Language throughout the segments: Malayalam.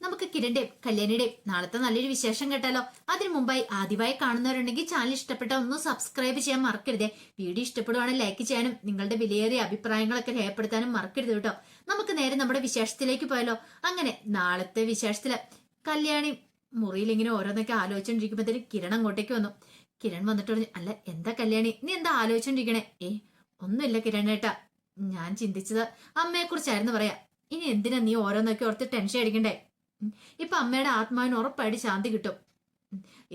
നമുക്ക് കിരണിന്റെയും കല്യാണിയുടെയും നാളത്തെ നല്ലൊരു വിശേഷം കേട്ടാലോ. അതിനു മുമ്പായി ആദ്യമായി കാണുന്നവരുണ്ടെങ്കിൽ ചാനൽ ഇഷ്ടപ്പെട്ട ഒന്ന് സബ്സ്ക്രൈബ് ചെയ്യാൻ മറക്കരുതേ. വീഡിയോ ഇഷ്ടപ്പെടുവാണെങ്കിൽ ലൈക്ക് ചെയ്യാനും നിങ്ങളുടെ വിലയേറിയ അഭിപ്രായങ്ങളൊക്കെ രേഖപ്പെടുത്താനും മറക്കരുത് കേട്ടോ. നമുക്ക് നേരെ നമ്മുടെ വിശേഷത്തിലേക്ക് പോയാലോ. അങ്ങനെ നാളത്തെ വിശേഷത്തില് കല്യാണി മുറിയിൽ ഇങ്ങനെ ഓരോന്നൊക്കെ ആലോചിച്ചോണ്ടിരിക്കുമ്പോഴത്തേന് കിരൺ അങ്ങോട്ടേക്ക് വന്നു. കിരൺ വന്നിട്ട് പറഞ്ഞു, അല്ല എന്താ കല്യാണി, നീ എന്താ ആലോചിച്ചോണ്ടിരിക്കണേ? ഒന്നുമില്ല കിരണേട്ടാ, ഞാൻ ചിന്തിച്ചത് അമ്മയെ കുറിച്ചായിരുന്നു പറയാ. ഇനി എന്തിനാ നീ ഓരോന്നൊക്കെ ഓർത്ത് ടെൻഷൻ അടിക്കണ്ടേ? ഇപ്പൊ അമ്മയുടെ ആത്മാവിന് ഉറപ്പായിട്ട് ശാന്തി കിട്ടും.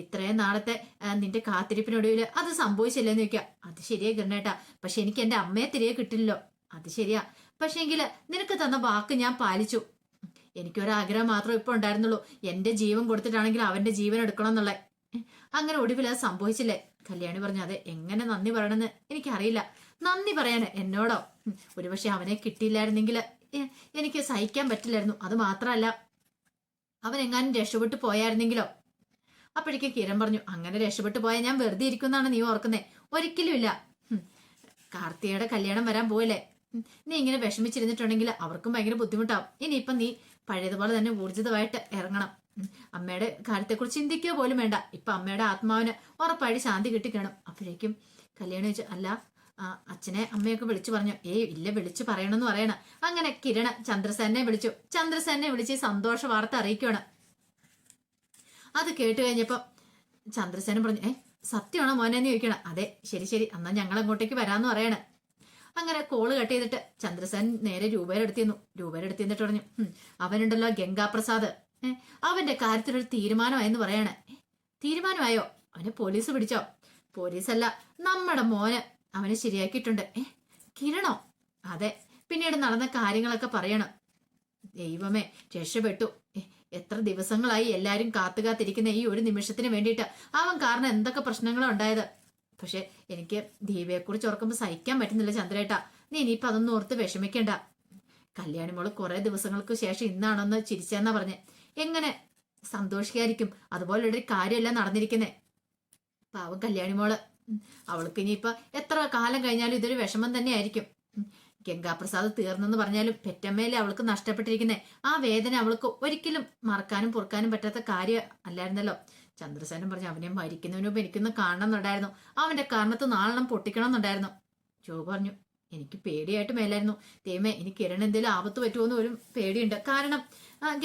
ഇത്രയും നാളത്തെ നിന്റെ കാത്തിരിപ്പിനൊടുവിൽ അത് സംഭവിച്ചില്ലെന്ന് ചോദിക്കാം. അത് ശരിയാ കിരണേട്ടാ, പക്ഷെ എനിക്ക് എന്റെ അമ്മയെ തിരികെ കിട്ടില്ലല്ലോ. അത് ശരിയാ, പക്ഷെങ്കില് നിനക്ക് തന്ന വാക്ക് ഞാൻ പാലിച്ചു. എനിക്കൊരാഗ്രഹം മാത്രം ഇപ്പൊ ഉണ്ടായിരുന്നുള്ളൂ, എന്റെ ജീവൻ കൊടുത്തിട്ടാണെങ്കിൽ അവന്റെ ജീവൻ എടുക്കണം എന്നുള്ള. അങ്ങനെ ഒടുവിൽ അത് സംഭവിച്ചില്ലേ? കല്യാണി പറഞ്ഞു, അതെ, എങ്ങനെ നന്ദി പറയണമെന്ന് എനിക്കറിയില്ല. നന്ദി പറയാന് എന്നോടോ? ഒരുപക്ഷെ അവനെ കിട്ടിയില്ലായിരുന്നെങ്കിൽ എനിക്ക് സഹിക്കാൻ പറ്റില്ലായിരുന്നു. അത് മാത്രമല്ല, അവൻ എങ്ങാനും രക്ഷപ്പെട്ടു പോയായിരുന്നെങ്കിലോ? അപ്പോഴേക്ക് കിരൺ പറഞ്ഞു, അങ്ങനെ രക്ഷപ്പെട്ടു പോയാൽ ഞാൻ വെറുതെ ഇരിക്കുന്നാണ് നീ ഓർക്കുന്നേ? ഒരിക്കലും ഇല്ല. കാർത്തികയുടെ കല്യാണം വരാൻ പോയല്ലേ, നീ ഇങ്ങനെ വിഷമിച്ചിരുന്നിട്ടുണ്ടെങ്കിൽ അവർക്കും ഭയങ്കര ബുദ്ധിമുട്ടാവും. ഇനിയിപ്പം നീ പഴയതുപോലെ തന്നെ ഊർജിതമായിട്ട് ഇറങ്ങണം. അമ്മയുടെ കാര്യത്തെക്കുറിച്ച് ചിന്തിക്കുക പോലും വേണ്ട. ഇപ്പൊ അമ്മയുടെ ആത്മാവിന് ഉറപ്പായിട്ട് ശാന്തി കിട്ടിക്കണം. അപ്പോഴേക്കും കല്യാണം വെച്ച്, അല്ല അച്ഛനെ അമ്മയൊക്കെ വിളിച്ചു പറഞ്ഞു. ഇല്ല, വിളിച്ചു പറയണമെന്ന് പറയണം. അങ്ങനെ കിരണ ചന്ദ്രസേനെ വിളിച്ചു. ചന്ദ്രസേനെ വിളിച്ച് സന്തോഷ വാർത്ത അറിയിക്കുകയാണ്. അത് കേട്ട് കഴിഞ്ഞപ്പോ ചന്ദ്രസേന പറഞ്ഞു, സത്യമാണോ മോനെന്ന് ചോദിക്കണം. അതെ, ശരി ശരി, എന്നാ ഞങ്ങൾ അങ്ങോട്ടേക്ക് വരാന്ന് പറയണ. അങ്ങനെ കോള് കട്ട് ചെയ്തിട്ട് ചന്ദ്രസേൻ നേരെ രൂപയുടെ അടുത്തിന്നിട്ട് പറഞ്ഞു, അവനുണ്ടല്ലോ ഗംഗാപ്രസാദ്, അവന്റെ കാര്യത്തിലൊരു തീരുമാനമായെന്ന് പറയണേ. തീരുമാനമായോ? അവനെ പോലീസ് പിടിച്ചോ? പോലീസല്ല, നമ്മുടെ മോന് അവനെ ശരിയാക്കിയിട്ടുണ്ട്. കിരണോ? അതെ, പിന്നീട് നടന്ന കാര്യങ്ങളൊക്കെ പറയണം. ദൈവമേ, രക്ഷപ്പെട്ടു. എത്ര ദിവസങ്ങളായി എല്ലാരും കാത്തിരിക്കുന്ന ഈ ഒരു നിമിഷത്തിന് വേണ്ടിയിട്ട്. അവൻ കാരണം എന്തൊക്കെ പ്രശ്നങ്ങളാണ് ഉണ്ടായത്. പക്ഷെ എനിക്ക് ദീപയെക്കുറിച്ച് ഓർക്കുമ്പോൾ സഹിക്കാൻ പറ്റുന്നില്ല ചന്ദ്രേട്ടാ. നീ ഇനിയിപ്പൊ അതൊന്നും ഓർത്ത് വിഷമിക്കണ്ട. കല്യാണി മോള് കുറെ ദിവസങ്ങൾക്ക് ശേഷം ഇന്നാണോന്ന് ചിരിച്ചെന്നാ പറഞ്ഞേ. എങ്ങനെ സന്തോഷിക്കായിരിക്കും? അതുപോലൊരു കാര്യമല്ല നടന്നിരിക്കുന്നേ. പാവം കല്യാണി മോള്, അവൾക്ക് ഇനിയിപ്പൊ എത്ര കാലം കഴിഞ്ഞാലും ഇതൊരു വിഷമം തന്നെ ആയിരിക്കും. ഗംഗാപ്രസാദ് തീർന്നെന്ന് പറഞ്ഞാലും പെറ്റമ്മയിലെ അവൾക്ക് നഷ്ടപ്പെട്ടിരിക്കുന്നേ. ആ വേദന അവൾക്ക് ഒരിക്കലും മറക്കാനും പൊറുക്കാനും പറ്റാത്ത കാര്യം അല്ലായിരുന്നല്ലോ. ചന്ദ്രസേനൻ പറഞ്ഞു, അവനെ മരിക്കുന്നതിന് മുമ്പ് എനിക്കൊന്ന് കാണണമെന്നുണ്ടായിരുന്നു. അവന്റെ കാരണത്ത് നാളെണ്ണം പൊട്ടിക്കണം എന്നുണ്ടായിരുന്നു. ജോ പറഞ്ഞു, എനിക്ക് പേടിയായിട്ട് മേലായിരുന്നു. ദൈവമേ, എനിക്ക് കിരൺ എന്തെങ്കിലും ആപത്ത് പറ്റുമോന്ന് ഒരു പേടിയുണ്ട്. കാരണം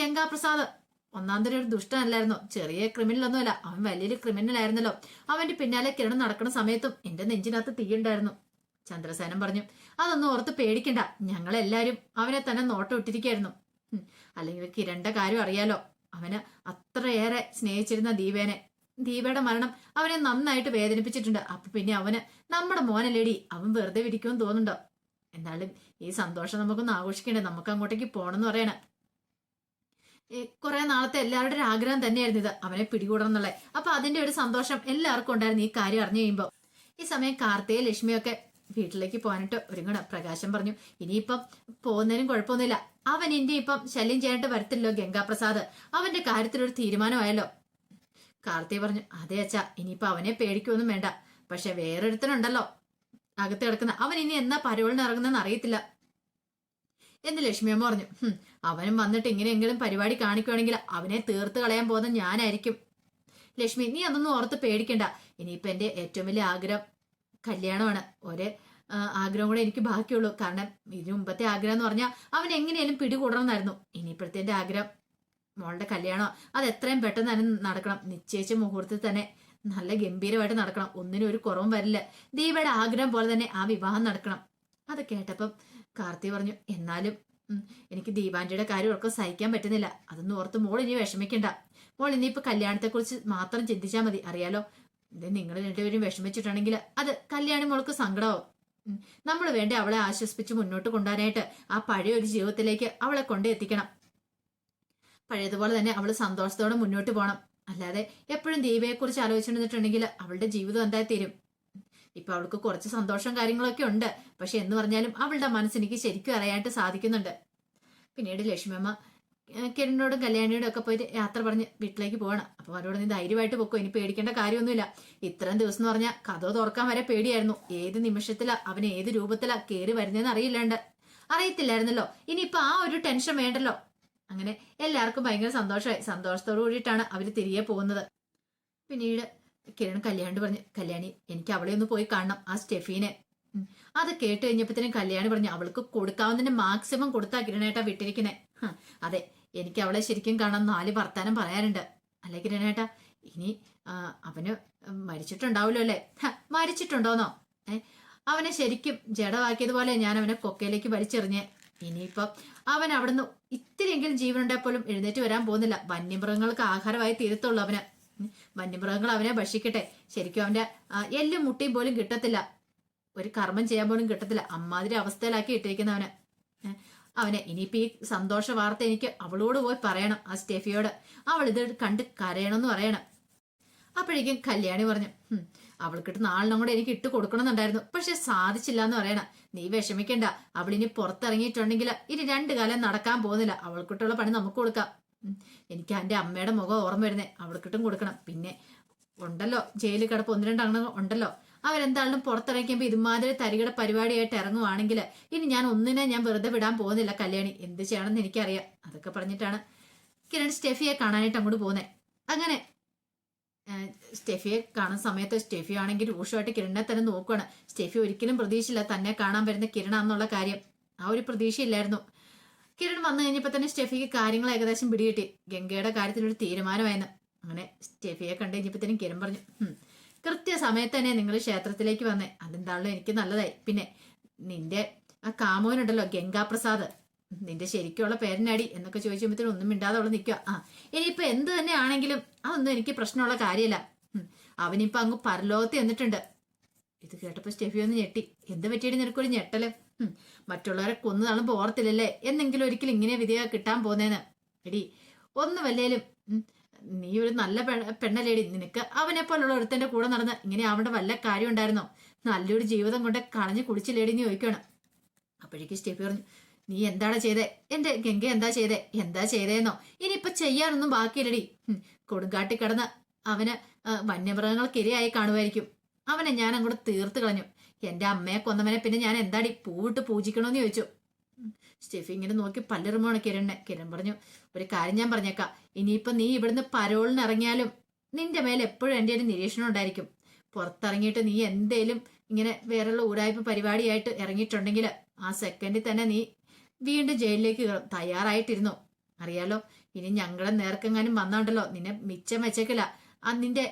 ഗംഗാപ്രസാദ് ഒന്നാന്തരം ഒരു ദുഷ്ടനല്ലായിരുന്നോ? ചെറിയ ക്രിമിനലൊന്നുമല്ല, അവൻ വലിയൊരു ക്രിമിനൽ ആയിരുന്നല്ലോ. അവന്റെ പിന്നാലെ കിരൺ നടക്കുന്ന സമയത്തും എന്റെ നെഞ്ചിനകത്ത് തീയുണ്ടായിരുന്നു. ചന്ദ്രസേനൻ പറഞ്ഞു, അതൊന്നും ഓർത്ത് പേടിക്കണ്ട, ഞങ്ങളെല്ലാരും അവനെ തന്നെ നോട്ടം ഇട്ടിരിക്കായിരുന്നു. അല്ലെങ്കിൽ കിരണിന്റെ കാര്യം അറിയാലോ, അവന് അത്രയേറെ സ്നേഹിച്ചിരുന്ന ദീപയുടെ മരണം അവനെ നന്നായിട്ട് വേദനിപ്പിച്ചിട്ടുണ്ട്. അപ്പൊ പിന്നെ അവന് നമ്മുടെ മോനല്ലേടി, അവൻ വെറുതെ വിരിക്കുമെന്ന് തോന്നുന്നുണ്ടോ? എന്നാലും ഈ സന്തോഷം നമുക്കൊന്ന് ആഘോഷിക്കണ്ടേ? നമുക്ക് അങ്ങോട്ടേക്ക് പോണെന്ന് പറയണേ. കുറെ നാളത്തെ എല്ലാവരുടെ ഒരു ആഗ്രഹം തന്നെയായിരുന്നു ഇത്, അവനെ പിടികൂടണം എന്നുള്ളത്. അപ്പൊ അതിന്റെ ഒരു സന്തോഷം എല്ലാവർക്കും ഉണ്ടായിരുന്നു ഈ കാര്യം അറിഞ്ഞു കഴിയുമ്പോ. ഈ സമയം കാർത്തിക ലക്ഷ്മിയൊക്കെ വീട്ടിലേക്ക് പോകാനിട്ട് ഒരുങ്ങണം. പ്രകാശം പറഞ്ഞു, ഇനിയിപ്പം പോകുന്നതിനും കുഴപ്പമൊന്നുമില്ല. അവൻ ഇനി ഇപ്പം ശല്യം ചെയ്യാനായിട്ട് വരത്തില്ലോ ഗംഗാപ്രസാദ്. അവന്റെ കാര്യത്തിലൊരു തീരുമാനമായല്ലോ. കാർത്തിക പറഞ്ഞു, അതെ അച്ഛാ, ഇനിയിപ്പൊ അവനെ പേടിക്കൊന്നും വേണ്ട. പക്ഷെ വേറൊരുത്തനുണ്ടല്ലോ അകത്ത് കിടക്കുന്ന, അവൻ ഇനി എന്നാ പരോളിന് ഇറങ്ങുന്നെന്ന് അറിയത്തില്ല എന്ന് ലക്ഷ്മിയമ്മ പറഞ്ഞു. അവനും വന്നിട്ട് ഇങ്ങനെയെങ്കിലും പരിപാടി കാണിക്കുവാണെങ്കിൽ അവനെ തീർത്ത് കളയാൻ പോകുന്ന ഞാനായിരിക്കും. ലക്ഷ്മി, നീ അതൊന്നും ഓർത്ത് പേടിക്കണ്ട. ഇനിയിപ്പൊ എന്റെ ഏറ്റവും വലിയ ആഗ്രഹം കല്യാണമാണ്. ഒരു ആഗ്രഹം കൂടെ എനിക്ക് ബാക്കിയുള്ളൂ. കാരണം ഇതിനു മുമ്പത്തെ ആഗ്രഹം എന്ന് പറഞ്ഞാൽ അവൻ എങ്ങനെയാലും പിടികൂടണമെന്നായിരുന്നു. ഇനിയിപ്പോഴത്തെ എന്റെ ആഗ്രഹം മോളുടെ കല്യാണം, അത് എത്രയും പെട്ടെന്ന് തന്നെ നടക്കണം. നിശ്ചയിച്ച മുഹൂർത്തത്തിൽ തന്നെ നല്ല ഗംഭീരമായിട്ട് നടക്കണം. ഒന്നിനും ഒരു കുറവും വരില്ല. ദീപയുടെ ആഗ്രഹം പോലെ തന്നെ ആ വിവാഹം നടക്കണം. അത് കേട്ടപ്പം കാർത്തി പറഞ്ഞു, എന്നാലും എനിക്ക് ദീപാന്റിയുടെ കാര്യം ഒക്കെ സഹിക്കാൻ പറ്റുന്നില്ല. അതൊന്നും ഓർത്ത് മോൾ ഇനി വിഷമിക്കണ്ട. മോൾ ഇനിയിപ്പോ കല്യാണത്തെക്കുറിച്ച് മാത്രം ചിന്തിച്ചാൽ മതി. അറിയാലോ, ഇത് നിങ്ങൾ രണ്ടുപേരും വിഷമിച്ചിട്ടുണ്ടെങ്കിൽ അത് കല്യാണി മോൾക്ക് സങ്കടമാവും. നമ്മൾ വേണ്ടി അവളെ ആശ്വസിപ്പിച്ച് മുന്നോട്ട് കൊണ്ടുവരാനായിട്ട് ആ പഴയ ഒരു ജീവിതത്തിലേക്ക് അവളെ കൊണ്ടെത്തിക്കണം. പഴയതുപോലെ തന്നെ അവള് സന്തോഷത്തോടെ മുന്നോട്ട് പോകണം. അല്ലാതെ എപ്പോഴും ദീപയെക്കുറിച്ച് ആലോചിച്ചിട്ടുണ്ടെങ്കിൽ അവളുടെ ജീവിതം എന്തായി തീരും. ഇപ്പൊ അവൾക്ക് കുറച്ച് സന്തോഷം കാര്യങ്ങളൊക്കെ ഉണ്ട്. പക്ഷെ എന്ന് പറഞ്ഞാലും അവളുടെ മനസ്സെനിക്ക് ശരിക്കും അറിയാനായിട്ട് സാധിക്കുന്നുണ്ട്. പിന്നീട് ലക്ഷ്മിയമ്മ കിരണിനോടും കല്യാണിയോടും ഒക്കെ പോയിട്ട് യാത്ര പറഞ്ഞ് വീട്ടിലേക്ക് പോകണം. അപ്പൊ അവരോട് നീ ധൈര്യമായിട്ട് പൊക്കോ, ഇനി പേടിക്കേണ്ട കാര്യമൊന്നുമില്ല. ഇത്രയും ദിവസം എന്ന് പറഞ്ഞാൽ കഥ തുറക്കാൻ വരെ പേടിയായിരുന്നു. ഏത് നിമിഷത്തിലാ അവൻ ഏത് രൂപത്തിലാ കയറി വരുന്നതെന്ന് അറിയില്ലായിരുന്നല്ലോ. ഇനിയിപ്പൊ ആ ഒരു ടെൻഷൻ വേണ്ടല്ലോ. അങ്ങനെ എല്ലാവർക്കും ഭയങ്കര സന്തോഷമായി. സന്തോഷത്തോടു കൂടിയിട്ടാണ് അവർ തിരികെ പോകുന്നത്. പിന്നീട് കിരൺ കല്യാണി പറഞ്ഞു, കല്യാണി എനിക്ക് അവളെ ഒന്ന് പോയി കാണണം, ആ സ്റ്റെഫീനെ. അത് കേട്ട് കഴിഞ്ഞപ്പോഴത്തേനും കല്യാണി പറഞ്ഞു, അവൾക്ക് കൊടുക്കാവുന്നതിന്റെ മാക്സിമം കൊടുത്താ കിരണേട്ടാ വിട്ടിരിക്കുന്നേ. അതെ, എനിക്ക് അവളെ ശരിക്കും കാണാൻ 4 വർത്താനം പറയാനുണ്ട്. അല്ലെ കിരണേട്ടാ, ഇനി അവന് മരിച്ചിട്ടുണ്ടാവുമല്ലോ അല്ലേ? മരിച്ചിട്ടുണ്ടോന്നോ? അവനെ ശരിക്കും ജഡമാക്കിയതുപോലെ ഞാൻ അവനെ കൊക്കയിലേക്ക് വലിച്ചെറിഞ്ഞേ. ഇനിയിപ്പം അവൻ അവിടുന്ന് ഇത്തിരിയെങ്കിലും ജീവനുണ്ടെ പോലും എഴുന്നേറ്റ് വരാൻ പോകുന്നില്ല. വന്യമൃഗങ്ങൾക്ക് ആഹാരമായി തീരത്തുള്ളൂ അവന്. വന്യമൃഗങ്ങൾ അവനെ ഭക്ഷിക്കട്ടെ. ശരിക്കും അവന്റെ എല്ലും മുട്ടിയും പോലും കിട്ടത്തില്ല, ഒരു കർമ്മം ചെയ്യാൻ പോലും കിട്ടത്തില്ല. അമ്മാതിരി അവസ്ഥയിലാക്കി ഇട്ടിരിക്കുന്നവന്. അവനെ ഇനിയിപ്പോ ഈ സന്തോഷ വാർത്ത എനിക്ക് അവളോട് പോയി പറയണം, ആ സ്റ്റെഫിയോട്. അവൾ ഇത് കണ്ട് കരയണമെന്ന് പറയണം. അപ്പോഴേക്കും കല്യാണി പറഞ്ഞു, അവൾക്കിട്ട് നാളിനും കൂടെ എനിക്ക് ഇട്ട് കൊടുക്കണമെന്നുണ്ടായിരുന്നു, പക്ഷെ സാധിച്ചില്ല എന്ന് പറയണം. നീ വിഷമിക്കണ്ട, അവളിനി പുറത്തിറങ്ങിയിട്ടുണ്ടെങ്കിൽ ഇനി 2 കാലം നടക്കാൻ പോകുന്നില്ല. അവൾക്കിട്ടുള്ള പണി നമുക്ക് കൊടുക്കാം. എനിക്ക് എൻ്റെ അമ്മയുടെ മുഖം ഓർമ്മ വരുന്നേ, അവൾക്കിട്ടും കൊടുക്കണം. പിന്നെ ഉണ്ടല്ലോ ജയിലിൽ കിടപ്പ് 1-2 അംഗങ്ങൾ ഉണ്ടല്ലോ, അവരെന്തായാലും പുറത്തിറങ്ങിക്കുമ്പോൾ ഇതുമാതിരി തരികട പരിപാടിയായിട്ട് ഇറങ്ങുവാണെങ്കിൽ ഇനി ഞാൻ ഒന്നിനെ ഞാൻ വെറുതെ വിടാൻ പോകുന്നില്ല കല്യാണി, എന്ത് ചെയ്യണമെന്ന് എനിക്കറിയാം. അതൊക്കെ പറഞ്ഞിട്ടാണ് കിരൺ സ്റ്റെഫിയെ കാണാനായിട്ട് അങ്ങോട്ട് പോകുന്നത്. അങ്ങനെ സ്റ്റെഫിയെ കാണുന്ന സമയത്ത് സ്റ്റെഫി ആണെങ്കിൽ രൂക്ഷമായിട്ട് കിരണിനെ തന്നെ നോക്കുകയാണ്. സ്റ്റെഫി ഒരിക്കലും പ്രതീക്ഷയില്ല തന്നെ കാണാൻ വരുന്ന കിരണാന്നുള്ള കാര്യം. ആ ഒരു പ്രതീക്ഷയില്ലായിരുന്നു. കിരൺ വന്നു കഴിഞ്ഞപ്പോൾ തന്നെ സ്റ്റെഫിക്ക് കാര്യങ്ങൾ ഏകദേശം പിടികിട്ടി. ഗംഗയുടെ കാര്യത്തിലൊരു തീരുമാനമായിരുന്നു. അങ്ങനെ സ്റ്റെഫിയെ കണ്ടു കഴിഞ്ഞപ്പോഴത്തേനും കിരൺ പറഞ്ഞു, കൃത്യസമയത്ത് തന്നെ നിങ്ങൾ ക്ഷേത്രത്തിലേക്ക് വന്നേ, അതെന്താണല്ലോ എനിക്ക് നല്ലതായി. പിന്നെ നിന്റെ ആ കാമോനുണ്ടല്ലോ ഗംഗാപ്രസാദ്, നിന്റെ ശരിക്കുള്ള പേരനാടി എന്നൊക്കെ ചോദിച്ചപ്പോഴത്തേനും ഒന്നും മിണ്ടാതെ അവള് നിൽക്കുക. ഇനിയിപ്പൊ എന്ത് തന്നെ ആണെങ്കിലും അതൊന്നും എനിക്ക് പ്രശ്നമുള്ള കാര്യമില്ല. അവനിപ്പോ അങ്ങ് പരലോകത്ത് എന്നിട്ടുണ്ട്. ഇത് കേട്ടപ്പോ സ്റ്റെഫി ഒന്ന് ഞെട്ടി. എന്ത് പറ്റിയിട്ട് നിനക്കൊരു ഞെട്ടല്? മറ്റുള്ളവരെ കൊന്നു തള്ളുമ്പോ ഓർത്തില്ലല്ലേ എന്നെങ്കിലും ഒരിക്കലും ഇങ്ങനെ വിധിയാ കിട്ടാൻ പോന്നേന്ന്. എടി ഒന്ന് വല്ലേലും നീ ഒരു നല്ല പെണ്ണല്ലേടി, നിനക്ക് അവനെ പോലുള്ള ഒരുത്തന്റെ കൂടെ നടന്ന് ഇങ്ങനെ ആവേണ്ട വല്ല കാര്യം ഉണ്ടായിരുന്നോ? നല്ലൊരു ജീവിതം കൊണ്ട് കളഞ്ഞു കുടിച്ചില്ലേടി എന്ന് ചോദിക്കണം. അപ്പോഴേക്കും സ്റ്റെഫി പറഞ്ഞു, നീ എന്താണ് ചെയ്തേ? എന്റെ ഗംഗ എന്താ ചെയ്തേന്നോ? ഇനിയിപ്പൊ ചെയ്യാനൊന്നും ബാക്കിയില്ലടി. കൊടുങ്കാട്ടി കിടന്ന് അവന് വന്യമൃഗങ്ങൾക്ക് ഇരയായി കാണുമായിരിക്കും. അവനെ ഞാൻ അങ്ങോട്ട് തീർത്ത് കളഞ്ഞു. എന്റെ അമ്മയെ കൊന്നവനെ പിന്നെ ഞാൻ എന്താടി പൂവിട്ട് പൂജിക്കണോന്ന് ചോദിച്ചു. സ്റ്റെഫി ഇങ്ങനെ നോക്കി പല്ലിറുമാണ് കിരണിനെ. കിരൺ പറഞ്ഞു, ഒരു കാര്യം ഞാൻ പറഞ്ഞേക്കാം, ഇനിയിപ്പൊ നീ ഇവിടുന്ന് പരോളിന് ഇറങ്ങിയാലും നിന്റെ മേലെ എപ്പോഴും എൻ്റെ ഒരു നിരീക്ഷണം ഉണ്ടായിരിക്കും. പുറത്തിറങ്ങിയിട്ട് നീ എന്തേലും ഇങ്ങനെ വേറെയുള്ള ഊരായ്പ പരിപാടിയായിട്ട് ഇറങ്ങിയിട്ടുണ്ടെങ്കിൽ ആ സെക്കൻഡിൽ തന്നെ നീ വീണ്ടും ജയിലിലേക്ക് കയറും. തയ്യാറായിട്ടിരുന്നു. അറിയാലോ, ഇനി ഞങ്ങളെ നേർക്കെങ്ങാനും വന്നോണ്ടല്ലോ നിന്നെ മിച്ചം വെച്ചേക്കില്ല. നിന്റെ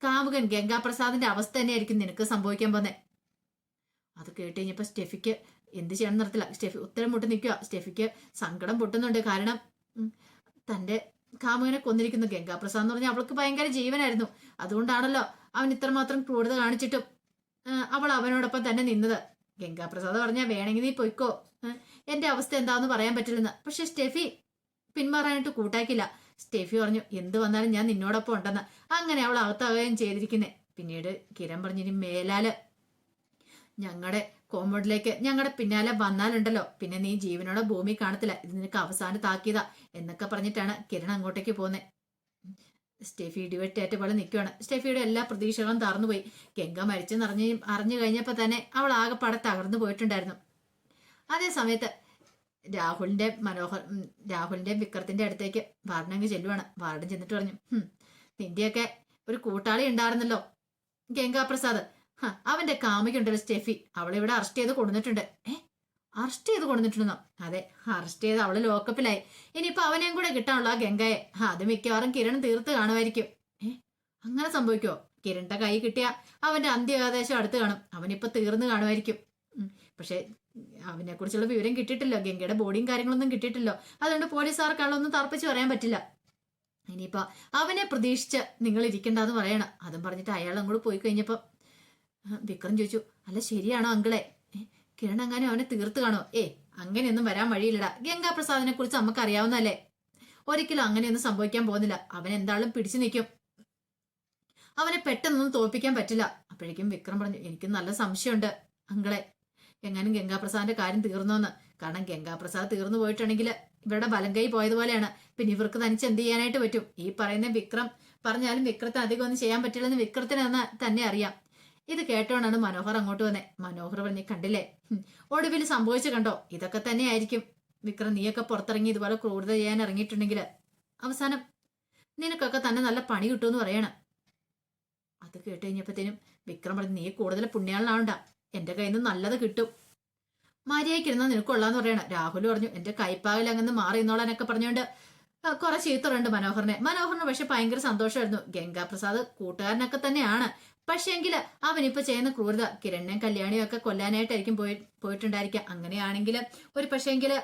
കാമുകൻ ഗംഗാപ്രസാദിന്റെ അവസ്ഥ തന്നെയായിരിക്കും നിനക്ക് സംഭവിക്കാൻ പോന്നെ. അത് കേട്ട് കഴിഞ്ഞപ്പോ സ്റ്റെഫിക്ക് എന്ത് ചെയ്യണം നിർത്തില്ല. സ്റ്റെഫി ഉത്തരം മുട്ടി നിൽക്കുക. സ്റ്റെഫിക്ക് സങ്കടം പൊട്ടുന്നുണ്ട്. കാരണം തന്റെ കാമുകനെ കൊന്നിരിക്കുന്നു. ഗംഗാപ്രസാദ് എന്ന് പറഞ്ഞാൽ അവൾക്ക് ഭയങ്കര ജീവനായിരുന്നു. അതുകൊണ്ടാണല്ലോ അവൻ ഇത്രമാത്രം ക്രൂരത കാണിച്ചിട്ടും അവൾ അവനോടൊപ്പം തന്നെ നിന്നത്. ഗംഗാപ്രസാദ് പറഞ്ഞാൽ വേണമെങ്കിൽ നീ പൊയ്ക്കോ, എന്റെ അവസ്ഥ എന്താന്ന് പറയാൻ പറ്റില്ലെന്ന്. പക്ഷെ സ്റ്റെഫി പിന്മാറാനായിട്ട് കൂട്ടാക്കില്ല. സ്റ്റെഫി പറഞ്ഞു, എന്ത് വന്നാലും ഞാൻ നിന്നോടൊപ്പം ഉണ്ടെന്ന്. അങ്ങനെ അവൾ അകത്താവുകയും ചെയ്തിരിക്കുന്നേ. പിന്നീട് കിരൺ പറഞ്ഞു, ഇനി മേലാല് ഞങ്ങളുടെ കോമ്പൗണ്ടിലേക്ക് ഞങ്ങളുടെ പിന്നാലെ വന്നാലുണ്ടല്ലോ പിന്നെ നീ ജീവനോടെ ഭൂമി കാണത്തില്ല, ഇത് നിനക്ക് അവസാനത്താക്കിയതാ എന്നൊക്കെ പറഞ്ഞിട്ടാണ് കിരൺ അങ്ങോട്ടേക്ക് പോകുന്നത്. സ്റ്റെഫി ഇടിവെട്ടേറ്റ പോലെ നിൽക്കുകയാണ്. സ്റ്റെഫിയുടെ എല്ലാ പ്രതീക്ഷകളും തറന്നുപോയി. ഗംഗ മരിച്ചെന്ന് അറിഞ്ഞു കഴിഞ്ഞപ്പോൾ തന്നെ അവൾ ആകെപ്പാടെ തകർന്നു പോയിട്ടുണ്ടായിരുന്നു. അതേ സമയത്ത് രാഹുലിന്റെ വിക്രത്തിന്റെ അടുത്തേക്ക് വാർഡനങ്ങ് ചെല്ലുവാണ്. വാർഡൻ ചെന്നിട്ട് പറഞ്ഞു, നിന്റെയൊക്കെ ഒരു കൂട്ടാളി ഉണ്ടായിരുന്നല്ലോ ഗംഗാപ്രസാദ്, അവന്റെ കാമുകയുണ്ടല്ലോ സ്റ്റെഫി, അവളെ ഇവിടെ അറസ്റ്റ് ചെയ്ത് കൊടുത്തിട്ടുണ്ട്. അറസ്റ്റ് ചെയ്ത് കൊടുത്തിട്ടുണ്ടെന്നോ? അതെ, അറസ്റ്റ് ചെയ്ത് അവള് ലോക്കപ്പിലായി. ഇനിയിപ്പൊ അവനെയും കൂടെ കിട്ടാനുള്ള ആ ഗംഗയെ അത് മിക്കവാറും കിരൺ തീർത്ത് കാണുമായിരിക്കും. അങ്ങനെ സംഭവിക്കുമോ? കിരണിന്റെ കൈ കിട്ടിയ അവന്റെ അന്ത്യ ഏകദേശം അടുത്ത് കാണും. അവനിപ്പൊ തീർന്ന് കാണുമായിരിക്കും. പക്ഷെ അവനെ കുറിച്ചുള്ള വിവരം കിട്ടിയിട്ടില്ലോ, ഗംഗയുടെ ബോഡിയും കാര്യങ്ങളൊന്നും കിട്ടിയിട്ടില്ലോ. അതുകൊണ്ട് പോലീസുകാർക്കാളൊന്നും തർപ്പിച്ച് പറയാൻ പറ്റില്ല. ഇനിയിപ്പൊ അവനെ പ്രതീക്ഷിച്ച് നിങ്ങൾ ഇരിക്കണ്ടെന്ന് പറയണം. അതും പറഞ്ഞിട്ട് അയാൾ അങ്ങോട്ട് പോയി കഴിഞ്ഞപ്പോ വിക്രം ചോദിച്ചു, അല്ല ശരിയാണോ അങ്കിളെ, കിരൺ അങ്ങനെ അവനെ തീർത്ത് കാണോ? അങ്ങനെയൊന്നും വരാൻ വഴിയില്ലടാ. ഗംഗാപ്രസാദിനെ കുറിച്ച് നമുക്ക് അറിയാവുന്നല്ലേ, ഒരിക്കലും അങ്ങനെയൊന്നും സംഭവിക്കാൻ പോകുന്നില്ല. അവൻ എന്താളും പിടിച്ചു നിൽക്കും, അവനെ പെട്ടെന്നൊന്നും തോൽപ്പിക്കാൻ പറ്റില്ല. അപ്പോഴേക്കും വിക്രം പറഞ്ഞു, എനിക്ക് നല്ല സംശയമുണ്ട് അങ്കിളെ, എങ്ങാനും ഗംഗാപ്രസാദിന്റെ കാര്യം തീർന്നോന്ന്. കാരണം ഗംഗാപ്രസാദ് തീർന്നു പോയിട്ടുണ്ടെങ്കിൽ ഇവരുടെ ബലം കൈ പോയതുപോലെയാണ്. പിന്നെ ഇവർക്ക് തനിച്ച് എന്ത് ചെയ്യാനായിട്ട് പറ്റും? ഈ പറയുന്ന വിക്രം പറഞ്ഞാലും വിക്രത്തിന് അധികം ഒന്നും ചെയ്യാൻ പറ്റില്ലെന്ന് വിക്രത്തിന് തന്നെ അറിയാം. ഇത് കേട്ടോണ്ടാണ് മനോഹർ അങ്ങോട്ട് വന്നേ. മനോഹർ പറഞ്ഞ്, കണ്ടില്ലേ, ഒടുവിൽ സംഭവിച്ചു കണ്ടോ, ഇതൊക്കെ തന്നെ ആയിരിക്കും വിക്രം നീയൊക്കെ പുറത്തിറങ്ങി ഇതുപോലെ ക്രൂരത ചെയ്യാൻ ഇറങ്ങിയിട്ടുണ്ടെങ്കിൽ അവസാനം നിനക്കൊക്കെ തന്നെ നല്ല പണി കിട്ടുമെന്ന് പറയണം. അത് കേട്ട് കഴിഞ്ഞപ്പോഴത്തേനും വിക്രം പറഞ്ഞു, നീ കൂടുതൽ പുണ്യാളനാവണ്ട, എന്റെ കയ്യിൽ നിന്ന് നല്ലത് കിട്ടും, മര്യാദയ്ക്കിരുന്നാൽ നിനക്കൊള്ളാന്ന് പറയണം. രാഹുൽ പറഞ്ഞു, എന്റെ കൈപ്പാകിൽ അങ്ങനെ മാറി എന്നോളാനൊക്കെ പറഞ്ഞുകൊണ്ട് കുറെ ചീത്തറുണ്ട് മനോഹറിന് പക്ഷെ ഭയങ്കര സന്തോഷമായിരുന്നു. ഗംഗാപ്രസാദ് കൂട്ടുകാരനൊക്കെ തന്നെയാണ്, പക്ഷേങ്കിൽ അവനിപ്പോ ചെയ്യുന്ന ക്രൂരത കിരണിനെയും കല്യാണിയും ഒക്കെ കൊല്ലാനായിട്ടായിരിക്കും പോയിട്ടുണ്ടായിരിക്കാം. അങ്ങനെയാണെങ്കിൽ ഒരു പക്ഷേങ്കിൽ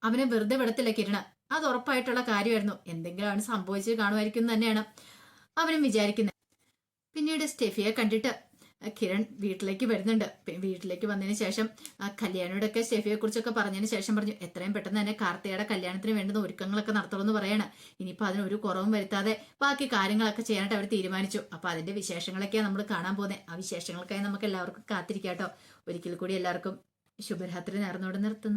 അവനെ വെറുതെ വിടത്തില്ല കിരണ്, അത് ഉറപ്പായിട്ടുള്ള കാര്യമായിരുന്നു. എന്തെങ്കിലും അവന് സംഭവിച്ച് കാണുമായിരിക്കും എന്ന് തന്നെയാണ് അവനും വിചാരിക്കുന്നത്. പിന്നീട് സ്റ്റെഫിയെ കണ്ടിട്ട് കിരൺ വീട്ടിലേക്ക് വരുന്നുണ്ട്. വീട്ടിലേക്ക് വന്നതിന് ശേഷം കല്യാണിയോടൊക്കെ സ്റ്റെഫിയെ കുറിച്ചൊക്കെ പറഞ്ഞതിന് ശേഷം പറഞ്ഞു, എത്രയും പെട്ടെന്ന് തന്നെ കാർത്തികയുടെ കല്യാണത്തിന് വേണ്ടുന്ന ഒരുക്കങ്ങളൊക്കെ നടത്തണമെന്ന് പറയാണ്. ഇനിയിപ്പോൾ അതിനൊരു കുറവും വരുത്താതെ ബാക്കി കാര്യങ്ങളൊക്കെ ചെയ്യാനായിട്ട് അവർ തീരുമാനിച്ചു. അപ്പൊ അതിന്റെ വിശേഷങ്ങളൊക്കെയാണ് നമ്മൾ കാണാൻ പോകുന്നത്. ആ വിശേഷങ്ങൾക്കായി നമുക്ക് എല്ലാവർക്കും കാത്തിരിക്കാട്ടോ. ഒരിക്കൽ കൂടി എല്ലാവർക്കും ശുഭരാത്രി നേർന്നോടെ നിർത്തുന്നു.